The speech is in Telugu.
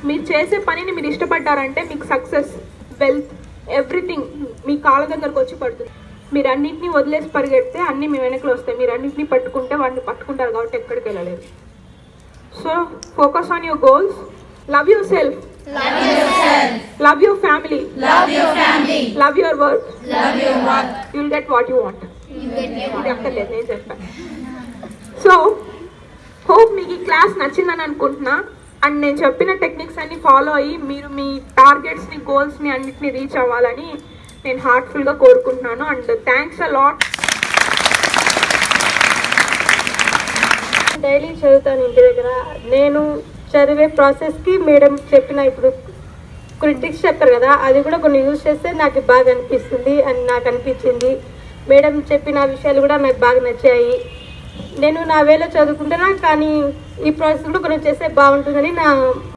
మీరు చేసే పనిని మీరు ఇష్టపడ్డారంటే మీకు సక్సెస్, వెల్త్, ఎవ్రీథింగ్ మీ కాళ్ళ దగ్గరకు వచ్చి పడుతుంది. మీరు అన్నింటినీ వదిలేసి పరిగెడితే అన్నీ మీ వెనకలు వస్తాయి. మీరు అన్నింటినీ పట్టుకుంటే వాటిని పట్టుకుంటారు కాబట్టి ఎక్కడికి వెళ్ళలేరు. So focus on your goals, love your self, love your family, love your work, you'll get what you want. ఇది అక్కర్లేదు నేను చెప్పాను. సో హోప్ మీకు ఈ క్లాస్ నచ్చిందని అనుకుంటున్నా. అండ్ నేను చెప్పిన టెక్నిక్స్ అన్ని ఫాలో అయ్యి మీరు మీ టార్గెట్స్ని, గోల్స్ని అన్నిటిని రీచ్ అవ్వాలని నేను హార్ట్ఫుల్గా కోరుకుంటున్నాను. And thanks a lot. Daily చదువుతాను ఇంటి దగ్గర. నేను చదివే ప్రాసెస్కి మేడం చెప్పిన ఇప్పుడు కొన్ని ట్రిక్స్ చెప్పారు కదా, అది కూడా కొన్ని యూజ్ చేస్తే నాకు బాగా అనిపిస్తుంది అని నాకు అనిపించింది. మేడం చెప్పిన విషయాలు కూడా నాకు బాగా నచ్చాయి. నేను నా వేలో చదువుకుంటున్నా, కానీ ఈ ప్రాసెస్ కూడా కొన్ని చేస్తే బాగుంటుందని నా